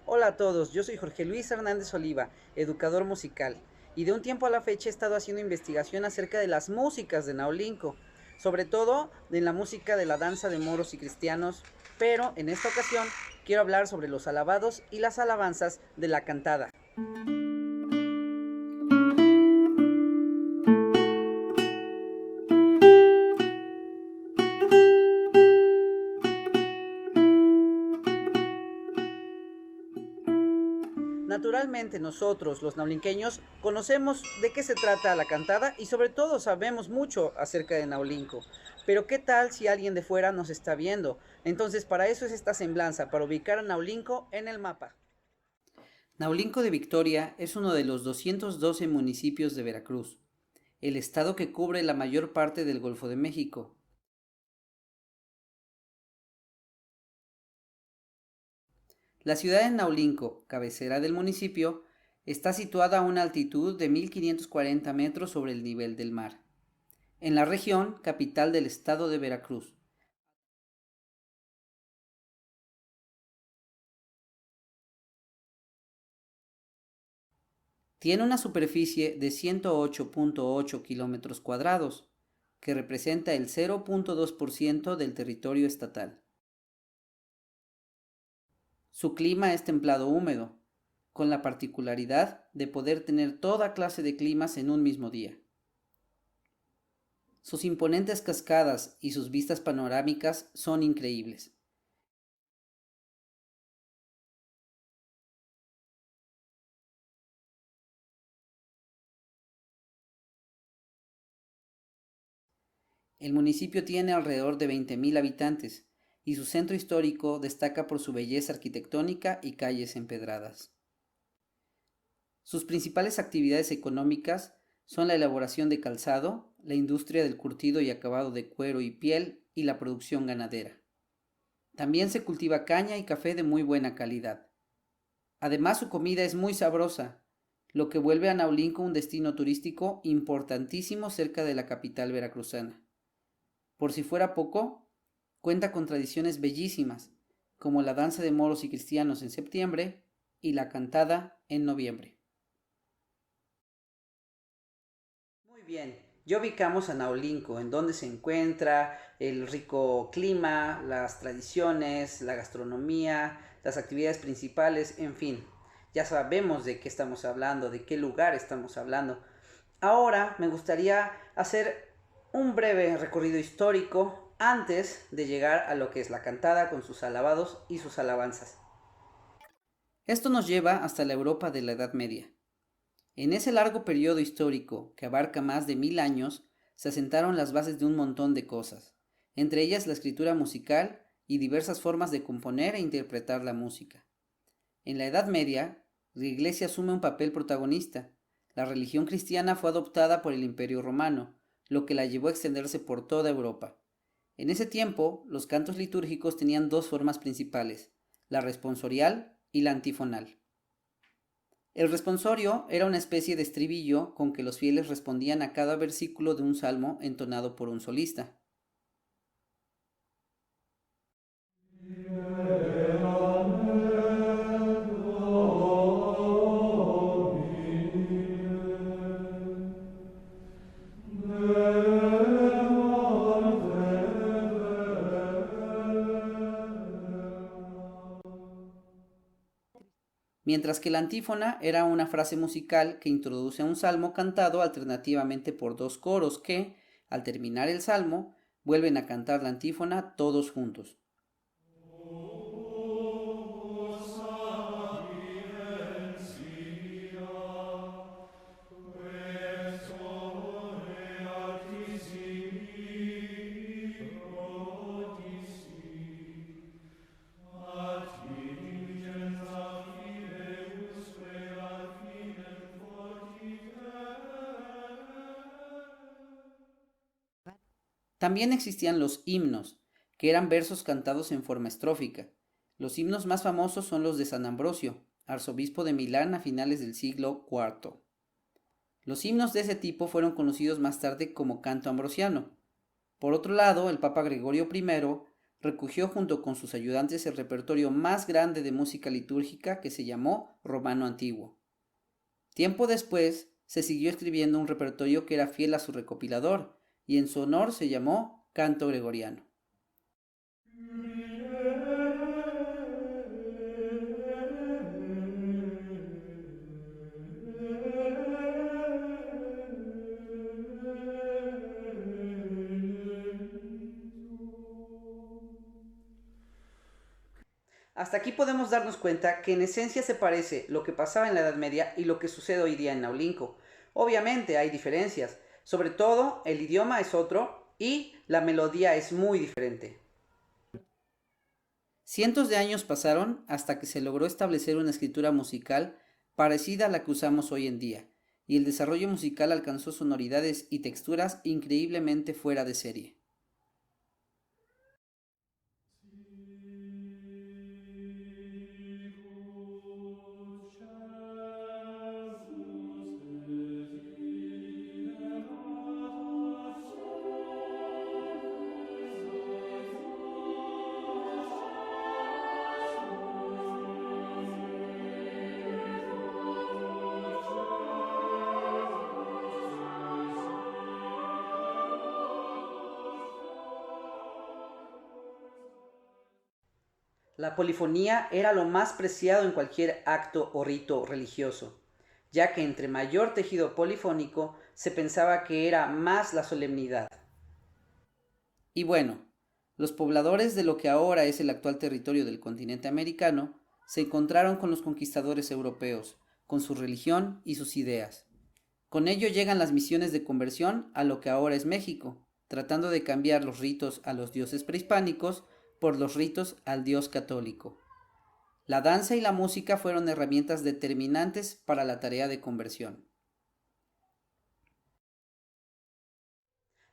Hola a todos, yo soy Jorge Luis Hernández Oliva, educador musical, y de un tiempo a la fecha he estado haciendo investigación acerca de las músicas de Naulinco, sobre todo de la música de la danza de moros y cristianos, pero en esta ocasión quiero hablar sobre los alabados y las alabanzas de la cantada. Naturalmente nosotros, los naulinqueños, conocemos de qué se trata la cantada y sobre todo sabemos mucho acerca de Naulinco. Pero ¿qué tal si alguien de fuera nos está viendo? Entonces para eso es esta semblanza, para ubicar a Naulinco en el mapa. Naulinco de Victoria es uno de los 212 municipios de Veracruz, el estado que cubre la mayor parte del Golfo de México. La ciudad de Naulinco, cabecera del municipio, está situada a una altitud de 1540 metros sobre el nivel del mar, en la región capital del estado de Veracruz. Tiene una superficie de 108.8 kilómetros cuadrados, que representa el 0.2% del territorio estatal. Su clima es templado húmedo, con la particularidad de poder tener toda clase de climas en un mismo día. Sus imponentes cascadas y sus vistas panorámicas son increíbles. El municipio tiene alrededor de 20.000 habitantes y su centro histórico destaca por su belleza arquitectónica y calles empedradas. Sus principales actividades económicas son la elaboración de calzado, la industria del curtido y acabado de cuero y piel y la producción ganadera. También se cultiva caña y café de muy buena calidad. Además, su comida es muy sabrosa, lo que vuelve a Naulinco un destino turístico importantísimo cerca de la capital veracruzana. Por si fuera poco, cuenta con tradiciones bellísimas, como la danza de moros y cristianos en septiembre y la cantada en noviembre. Muy bien, ya ubicamos a Naulinco, en donde se encuentra el rico clima, las tradiciones, la gastronomía, las actividades principales, en fin, ya sabemos de qué estamos hablando, de qué lugar estamos hablando. Ahora me gustaría hacer un breve recorrido histórico antes de llegar a lo que es la cantada con sus alabados y sus alabanzas. Esto nos lleva hasta la Europa de la Edad Media. En ese largo periodo histórico, que abarca más de 1000 años, se asentaron las bases de un montón de cosas, entre ellas la escritura musical y diversas formas de componer e interpretar la música. En la Edad Media, la Iglesia asume un papel protagonista. La religión cristiana fue adoptada por el Imperio Romano, lo que la llevó a extenderse por toda Europa. En ese tiempo, los cantos litúrgicos tenían dos formas principales, la responsorial y la antifonal. El responsorio era una especie de estribillo con que los fieles respondían a cada versículo de un salmo entonado por un solista. Mientras que la antífona era una frase musical que introduce a un salmo cantado alternativamente por dos coros que, al terminar el salmo, vuelven a cantar la antífona todos juntos. También existían los himnos, que eran versos cantados en forma estrófica. Los himnos más famosos son los de San Ambrosio, arzobispo de Milán a finales del siglo IV. Los himnos de ese tipo fueron conocidos más tarde como canto ambrosiano. Por otro lado, el Papa Gregorio I recogió junto con sus ayudantes el repertorio más grande de música litúrgica que se llamó Romano Antiguo. Tiempo después, se siguió escribiendo un repertorio que era fiel a su recopilador, y en su honor se llamó Canto Gregoriano. Hasta aquí podemos darnos cuenta que en esencia se parece lo que pasaba en la Edad Media y lo que sucede hoy día en Naulinco. Obviamente hay diferencias, sobre todo el idioma es otro y la melodía es muy diferente. Cientos de años pasaron hasta que se logró establecer una escritura musical parecida a la que usamos hoy en día, y el desarrollo musical alcanzó sonoridades y texturas increíblemente fuera de serie. La polifonía era lo más preciado en cualquier acto o rito religioso, ya que entre mayor tejido polifónico se pensaba que era más la solemnidad. Y bueno, los pobladores de lo que ahora es el actual territorio del continente americano se encontraron con los conquistadores europeos, con su religión y sus ideas. Con ello llegan las misiones de conversión a lo que ahora es México, tratando de cambiar los ritos a los dioses prehispánicos por los ritos al Dios católico. La danza y la música fueron herramientas determinantes para la tarea de conversión.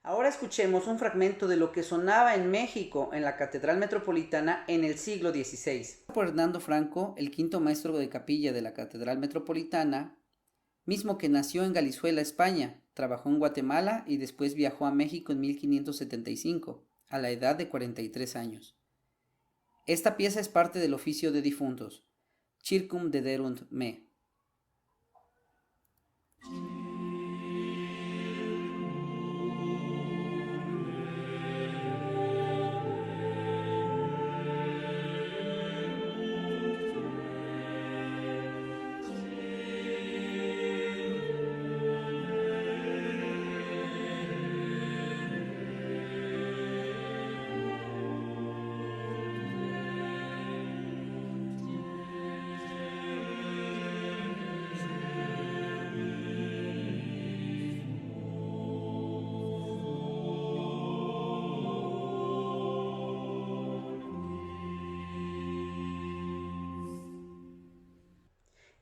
Ahora escuchemos un fragmento de lo que sonaba en México en la Catedral Metropolitana en el siglo XVI. Por Hernando Franco, el quinto maestro de capilla de la Catedral Metropolitana, mismo que nació en Galizuela, España, trabajó en Guatemala y después viajó a México en 1575, a la edad de 43 años. Esta pieza es parte del oficio de difuntos, Circum dederunt me.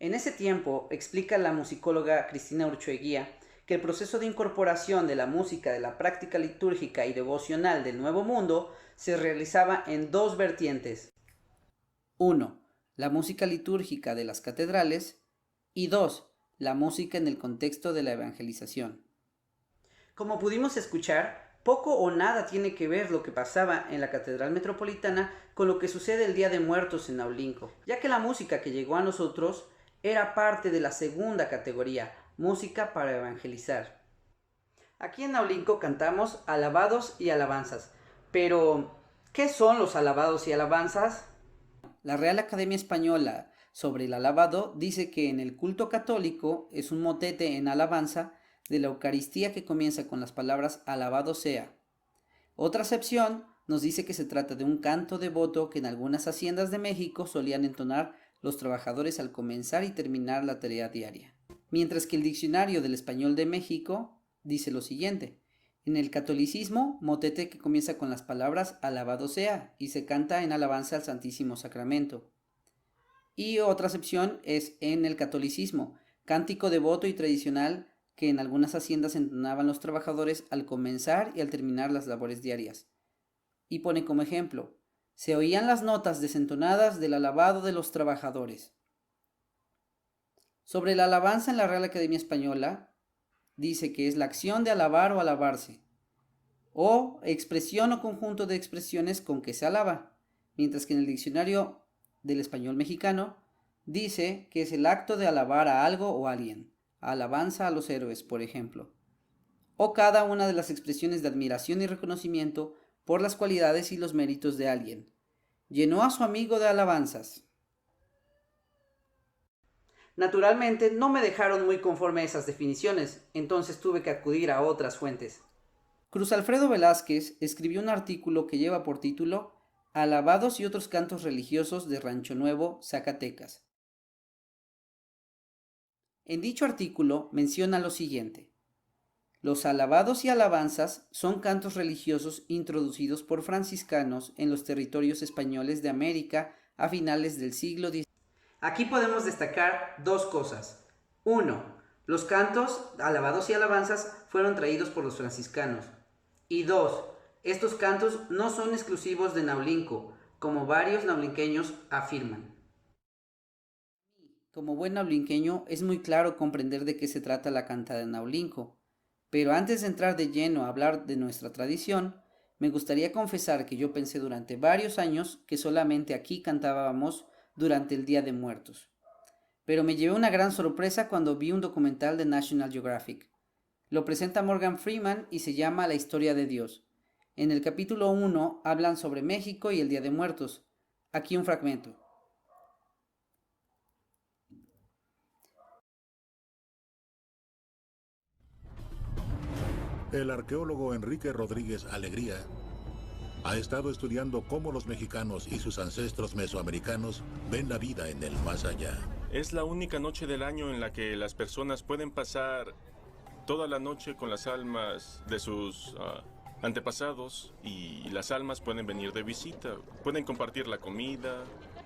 En ese tiempo, explica la musicóloga Cristina Urchoeguía, que el proceso de incorporación de la música de la práctica litúrgica y devocional del Nuevo Mundo se realizaba en dos vertientes. 1. La música litúrgica de las catedrales y 2. La música en el contexto de la evangelización. Como pudimos escuchar, poco o nada tiene que ver lo que pasaba en la Catedral Metropolitana con lo que sucede el Día de Muertos en Naulinco, ya que la música que llegó a nosotros era parte de la segunda categoría, música para evangelizar. Aquí en Naulinco cantamos alabados y alabanzas, pero ¿qué son los alabados y alabanzas? La Real Academia Española sobre el alabado dice que en el culto católico es un motete en alabanza de la Eucaristía que comienza con las palabras alabado sea. Otra acepción nos dice que se trata de un canto devoto que en algunas haciendas de México solían entonar los trabajadores al comenzar y terminar la tarea diaria. Mientras que el Diccionario del Español de México dice lo siguiente: en el catolicismo, motete que comienza con las palabras alabado sea y se canta en alabanza al Santísimo Sacramento. Y otra acepción es en el catolicismo, cántico devoto y tradicional que en algunas haciendas entonaban los trabajadores al comenzar y al terminar las labores diarias. Y pone como ejemplo: se oían las notas desentonadas del alabado de los trabajadores. Sobre la alabanza en la Real Academia Española, dice que es la acción de alabar o alabarse. o expresión o conjunto de expresiones con que se alaba, mientras que en el diccionario del español mexicano dice que es el acto de alabar a algo o a alguien, alabanza a los héroes, por ejemplo, o cada una de las expresiones de admiración y reconocimiento por las cualidades y los méritos de alguien. Llenó a su amigo de alabanzas. Naturalmente, no me dejaron muy conforme a esas definiciones, entonces tuve que acudir a otras fuentes. Cruz Alfredo Velázquez escribió un artículo que lleva por título Alabados y otros cantos religiosos de Rancho Nuevo, Zacatecas. En dicho artículo menciona lo siguiente: los alabados y alabanzas son cantos religiosos introducidos por franciscanos en los territorios españoles de América a finales del siglo XIX. Aquí podemos destacar dos cosas. 1. Los cantos, alabados y alabanzas fueron traídos por los franciscanos. Y 2. Estos cantos no son exclusivos de Naulinco, como varios naulinqueños afirman. Como buen naulinqueño, es muy claro comprender de qué se trata la cantada de Naulinco. Pero antes de entrar de lleno a hablar de nuestra tradición, me gustaría confesar que yo pensé durante varios años que solamente aquí cantábamos durante el Día de Muertos. Pero me llevé una gran sorpresa cuando vi un documental de National Geographic. Lo presenta Morgan Freeman y se llama La historia de Dios. En el capítulo 1 hablan sobre México y el Día de Muertos. Aquí un fragmento. El arqueólogo Enrique Rodríguez Alegría ha estado estudiando cómo los mexicanos y sus ancestros mesoamericanos ven la vida en el más allá. Es la única noche del año en la que las personas pueden pasar toda la noche con las almas de sus antepasados, y las almas pueden venir de visita, pueden compartir la comida,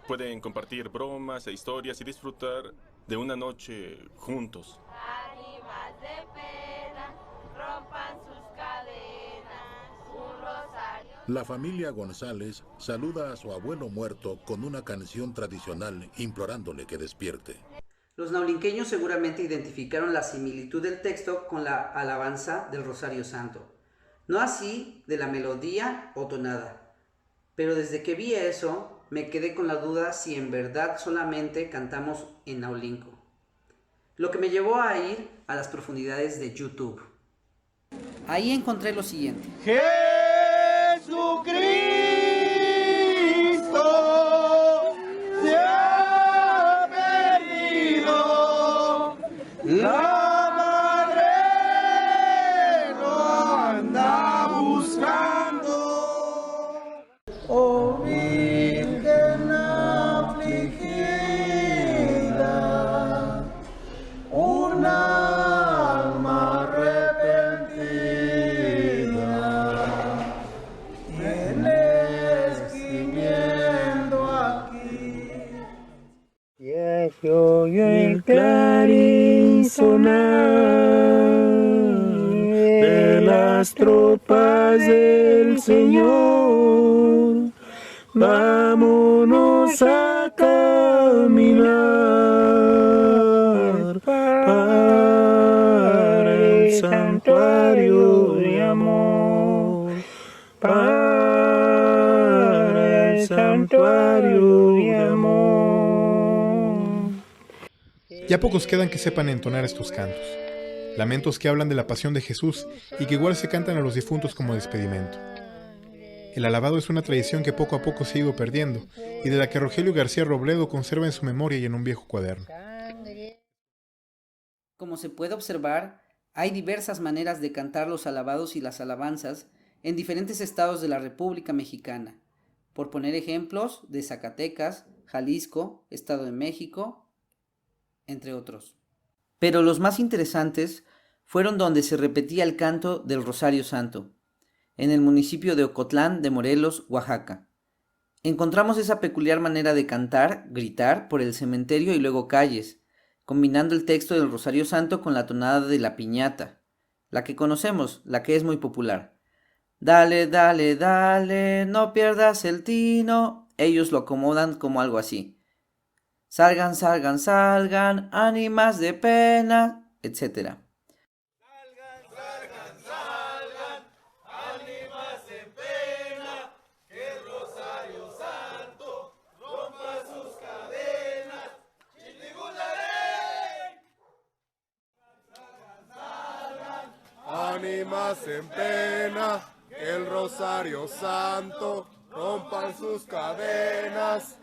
pueden compartir bromas e historias y disfrutar de una noche juntos. Ánimas de pena, rompan sus cadenas, un rosario. La familia González saluda a su abuelo muerto con una canción tradicional implorándole que despierte. Los naulinqueños seguramente identificaron la similitud del texto con la alabanza del Rosario Santo. No así de la melodía o tonada. Pero desde que vi eso, me quedé con la duda si en verdad solamente cantamos en naulinco. Lo que me llevó a ir a las profundidades de YouTube. Ahí encontré lo siguiente. Jesucristo se ha perdido, la madre lo anda buscando. Oh Virgen afligida, un alma arrepentida, tienes gimiendo aquí. Ya se oye el clarín sonar de las tropas del Señor. Vámonos a caminar para el santuario de amor, para el santuario de amor. Ya pocos quedan que sepan entonar estos cantos. Lamentos que hablan de la pasión de Jesús y que igual se cantan a los difuntos como despedimento. El alabado es una tradición que poco a poco se ha ido perdiendo y de la que Rogelio García Robledo conserva en su memoria y en un viejo cuaderno. Como se puede observar, hay diversas maneras de cantar los alabados y las alabanzas en diferentes estados de la República Mexicana. Por poner ejemplos, de Zacatecas, Jalisco, Estado de México, entre otros. Pero los más interesantes fueron donde se repetía el canto del Rosario Santo, en el municipio de Ocotlán de Morelos, Oaxaca. Encontramos esa peculiar manera de cantar, gritar, por el cementerio y luego calles, combinando el texto del Rosario Santo con la tonada de la piñata, la que conocemos, la que es muy popular. Dale, dale, dale, no pierdas el tino. Ellos lo acomodan como algo así. Salgan, salgan, salgan, ánimas de pena, etc. Salgan, salgan, salgan, almas en pena, el Rosario Santo rompan sus cadenas.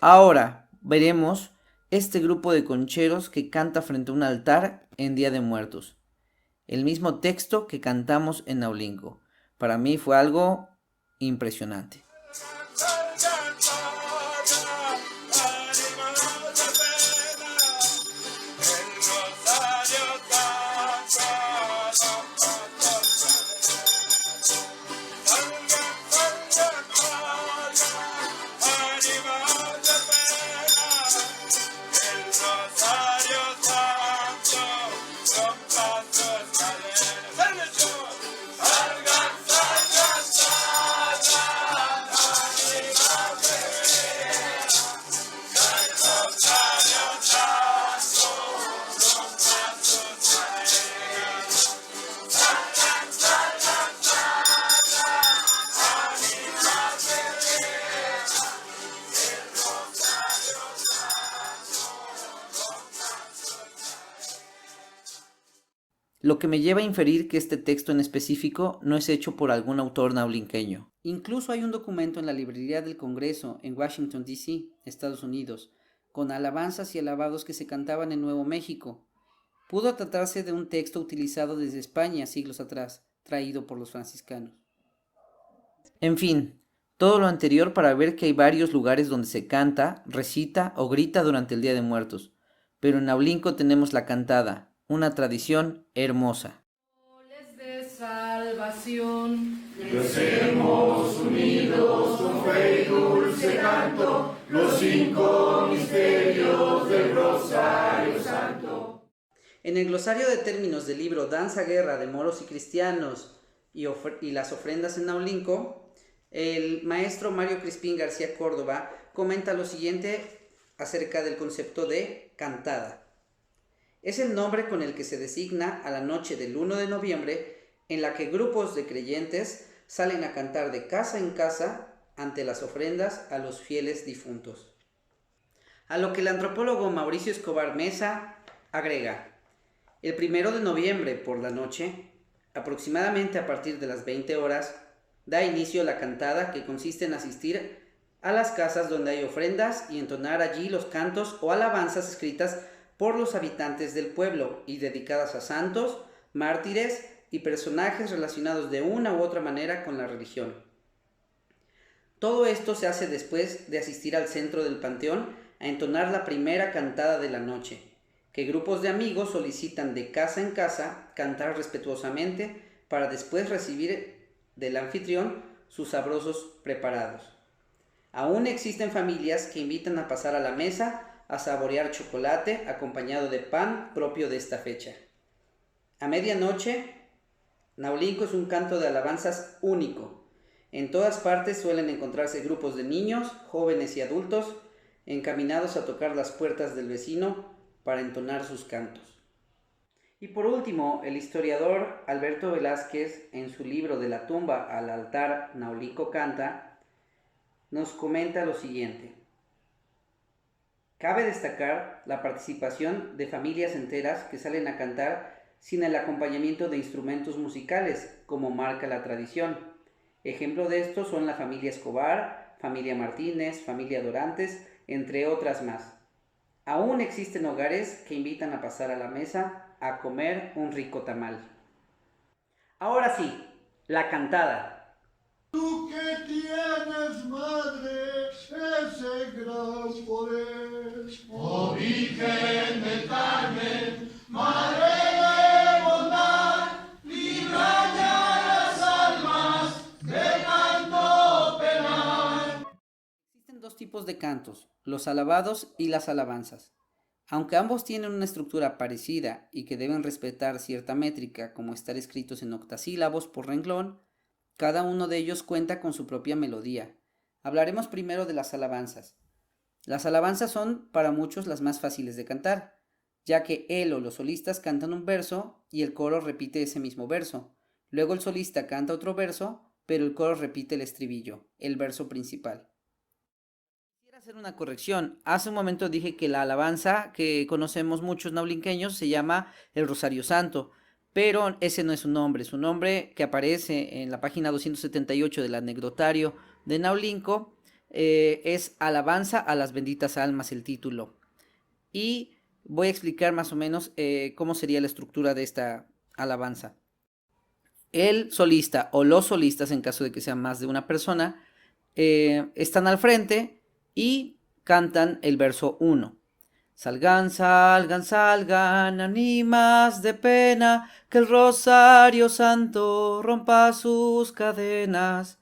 Ahora veremos este grupo de concheros que canta frente a un altar en Día de Muertos. El mismo texto que cantamos en Naulinco. Para mí fue algo impresionante. Lo que me lleva a inferir que este texto en específico no es hecho por algún autor naulinqueño. Incluso hay un documento en la Librería del Congreso en Washington, D.C., Estados Unidos, con alabanzas y alabados que se cantaban en Nuevo México. Pudo tratarse de un texto utilizado desde España siglos atrás, traído por los franciscanos. En fin, todo lo anterior para ver que hay varios lugares donde se canta, recita o grita durante el Día de Muertos. Pero en Naulinco tenemos la cantada, una tradición hermosa. De salvación. Recemos unidos con fe y dulce canto los 5 misterios del Rosario Santo. En el glosario de términos del libro Danza Guerra de Moros y Cristianos y las ofrendas en Naulinco, el maestro Mario Crispín García Córdoba comenta lo siguiente acerca del concepto de cantada. Es el nombre con el que se designa a la noche del 1 de noviembre en la que grupos de creyentes salen a cantar de casa en casa ante las ofrendas a los fieles difuntos. A lo que el antropólogo Mauricio Escobar Mesa agrega: el 1 de noviembre por la noche, aproximadamente a partir de las 20 horas, da inicio la cantada, que consiste en asistir a las casas donde hay ofrendas y entonar allí los cantos o alabanzas escritas por los habitantes del pueblo y dedicadas a santos, mártires y personajes relacionados de una u otra manera con la religión. Todo esto se hace después de asistir al centro del panteón a entonar la primera cantada de la noche, que grupos de amigos solicitan de casa en casa cantar respetuosamente para después recibir del anfitrión sus sabrosos preparados. Aún existen familias que invitan a pasar a la mesa a saborear chocolate acompañado de pan propio de esta fecha. A medianoche, Naulinco es un canto de alabanzas único. En todas partes suelen encontrarse grupos de niños, jóvenes y adultos encaminados a tocar las puertas del vecino para entonar sus cantos. Y por último, el historiador Alberto Velázquez, en su libro De la tumba al altar, Naulinco canta, nos comenta lo siguiente. Cabe destacar la participación de familias enteras que salen a cantar sin el acompañamiento de instrumentos musicales, como marca la tradición. Ejemplo de esto son la familia Escobar, familia Martínez, familia Dorantes, entre otras más. Aún existen hogares que invitan a pasar a la mesa a comer un rico tamal. Ahora sí, la cantada. Tú que tienes, madre, ese gran poder. Oh Virgen del Carmen, madre de bondad, libra ya las almas del canto penal. Existen dos tipos de cantos, los alabados y las alabanzas. Aunque ambos tienen una estructura parecida y que deben respetar cierta métrica, como estar escritos en octasílabos por renglón, cada uno de ellos cuenta con su propia melodía. Hablaremos primero de las alabanzas. Las alabanzas son para muchos las más fáciles de cantar, ya que él o los solistas cantan un verso y el coro repite ese mismo verso. Luego el solista canta otro verso, pero el coro repite el estribillo, el verso principal. Quisiera hacer una corrección. Hace un momento dije que la alabanza que conocemos muchos naulinqueños se llama el Rosario Santo, pero ese no es su nombre. Su nombre, que aparece en la página 278 del anecdotario de Naulinco, es Alabanza a las benditas almas, el título. Y voy a explicar más o menos cómo sería la estructura de esta alabanza. El solista o los solistas, en caso de que sean más de una persona, están al frente y cantan el verso 1. Salgan, salgan, salgan, ánimas de pena, que el rosario santo rompa sus cadenas.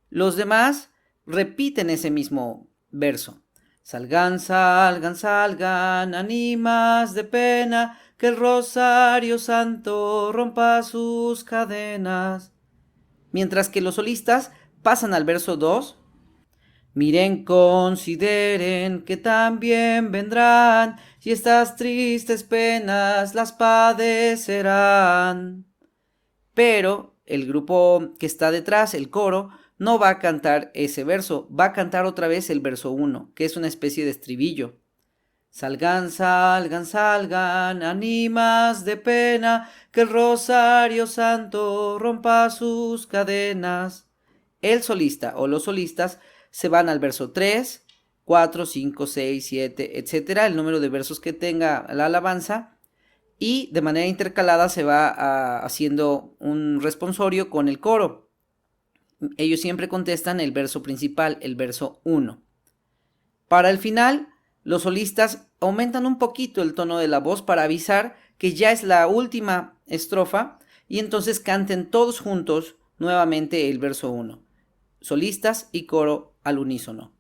Los demás repiten ese mismo verso. Salgan, salgan, salgan, ánimas de pena, que el rosario santo rompa sus cadenas. Mientras que los solistas pasan al verso 2. Miren, consideren que también vendrán, y estas tristes penas las padecerán. Pero el grupo que está detrás, el coro, no va a cantar ese verso, va a cantar otra vez el verso 1, que es una especie de estribillo. Salgan, salgan, salgan, ánimas de pena, que el rosario santo rompa sus cadenas. El solista o los solistas se van al verso 3, 4, 5, 6, 7, etcétera, el número de versos que tenga la alabanza, y de manera intercalada se va haciendo un responsorio con el coro. Ellos siempre contestan el verso principal, el verso 1. Para el final, los solistas aumentan un poquito el tono de la voz para avisar que ya es la última estrofa y entonces canten todos juntos nuevamente el verso 1. Solistas y coro al unísono.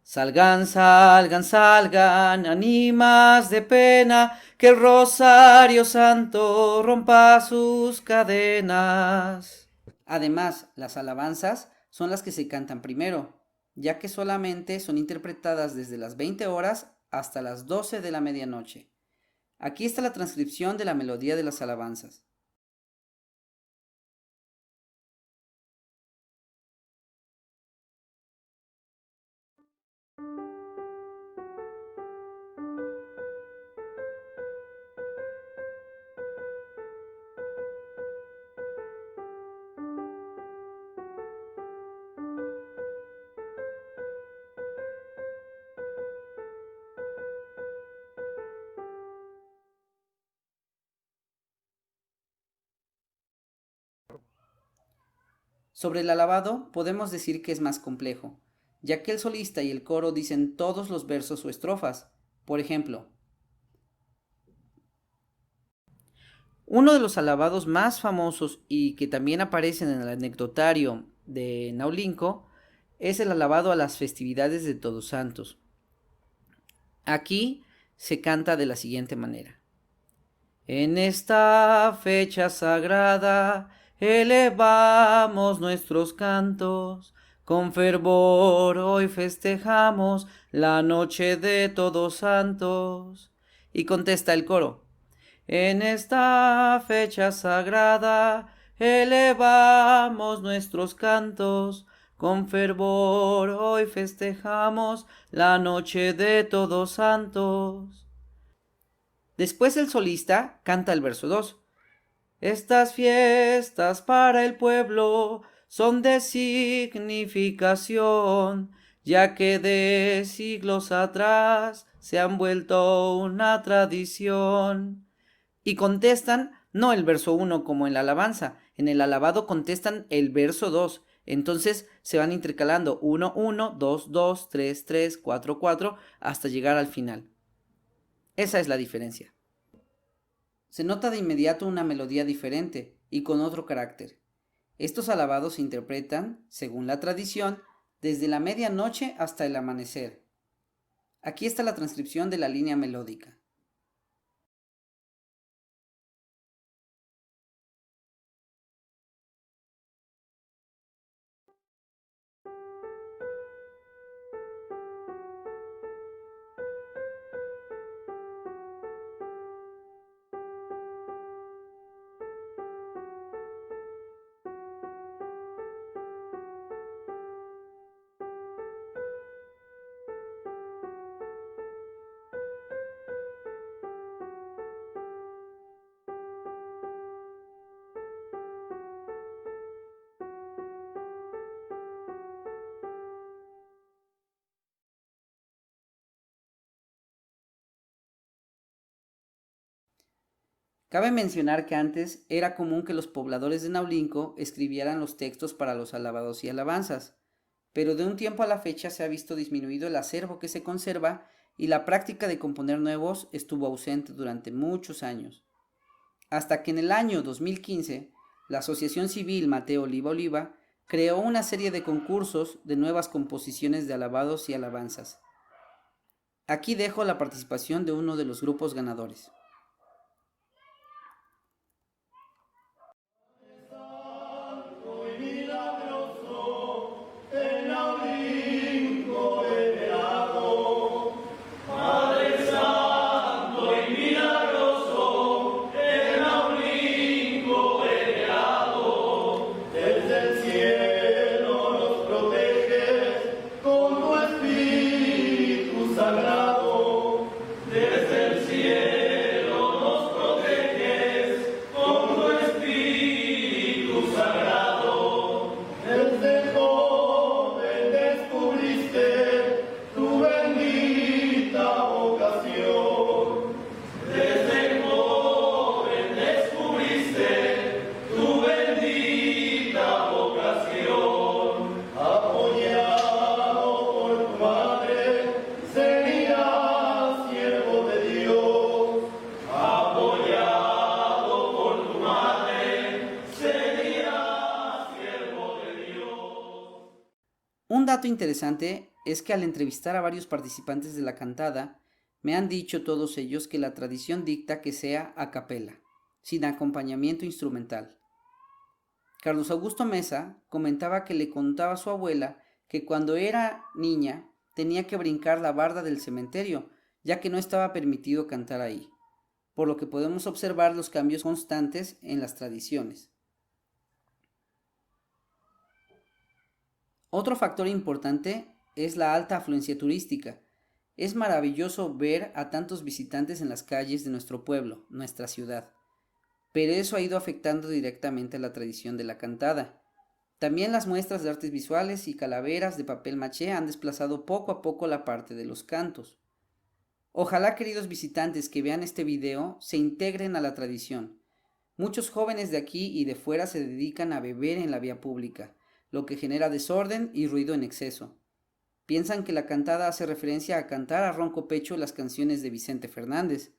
Salgan, salgan, salgan, ánimas de pena, que el rosario santo rompa sus cadenas. Además, las alabanzas son las que se cantan primero, ya que solamente son interpretadas desde las 20 horas hasta las 12 de la medianoche. Aquí está la transcripción de la melodía de las alabanzas. Sobre el alabado podemos decir que es más complejo, ya que el solista y el coro dicen todos los versos o estrofas. Por ejemplo, uno de los alabados más famosos y que también aparecen en el anecdotario de Naulinco es el alabado a las festividades de Todos Santos. Aquí se canta de la siguiente manera. En esta fecha sagrada elevamos nuestros cantos, con fervor hoy festejamos la noche de Todos Santos. Y contesta el coro. En esta fecha sagrada elevamos nuestros cantos, con fervor hoy festejamos la noche de Todos Santos. Después el solista canta el verso 2. Estas fiestas para el pueblo son de significación, ya que de siglos atrás se han vuelto una tradición. Y contestan no el verso 1 como en la alabanza, en el alabado contestan el verso 2. Entonces se van intercalando 1, 1, 2, 2, 3, 3, 4, 4, hasta llegar al final. Esa es la diferencia. Se nota de inmediato una melodía diferente y con otro carácter. Estos alabados se interpretan, según la tradición, desde la medianoche hasta el amanecer. Aquí está la transcripción de la línea melódica. Cabe mencionar que antes era común que los pobladores de Naulinco escribieran los textos para los alabados y alabanzas, pero de un tiempo a la fecha se ha visto disminuido el acervo que se conserva y la práctica de componer nuevos estuvo ausente durante muchos años. Hasta que en el año 2015, la Asociación Civil Mateo Oliva Oliva creó una serie de concursos de nuevas composiciones de alabados y alabanzas. Aquí dejo la participación de uno de los grupos ganadores. Un dato interesante es que al entrevistar a varios participantes de la cantada, me han dicho todos ellos que la tradición dicta que sea a capela, sin acompañamiento instrumental. Carlos Augusto Mesa comentaba que le contaba a su abuela que cuando era niña tenía que brincar la barda del cementerio, ya que no estaba permitido cantar ahí, por lo que podemos observar los cambios constantes en las tradiciones. Otro factor importante es la alta afluencia turística. Es maravilloso ver a tantos visitantes en las calles de nuestro pueblo, nuestra ciudad, pero eso ha ido afectando directamente a la tradición de la cantada. También las muestras de artes visuales y calaveras de papel maché han desplazado poco a poco la parte de los cantos. Ojalá, queridos visitantes que vean este video, se integren a la tradición. Muchos jóvenes de aquí y de fuera se dedican a beber en la vía pública, lo que genera desorden y ruido en exceso. Piensan que la cantada hace referencia a cantar a ronco pecho las canciones de Vicente Fernández,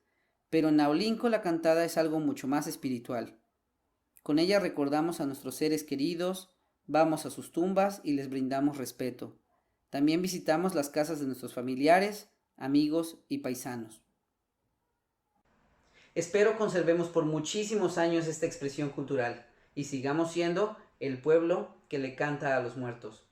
pero en Naulinco la cantada es algo mucho más espiritual. Con ella recordamos a nuestros seres queridos, vamos a sus tumbas y les brindamos respeto. También visitamos las casas de nuestros familiares, amigos y paisanos. Espero conservemos por muchísimos años esta expresión cultural y sigamos siendo el pueblo que le canta a los muertos.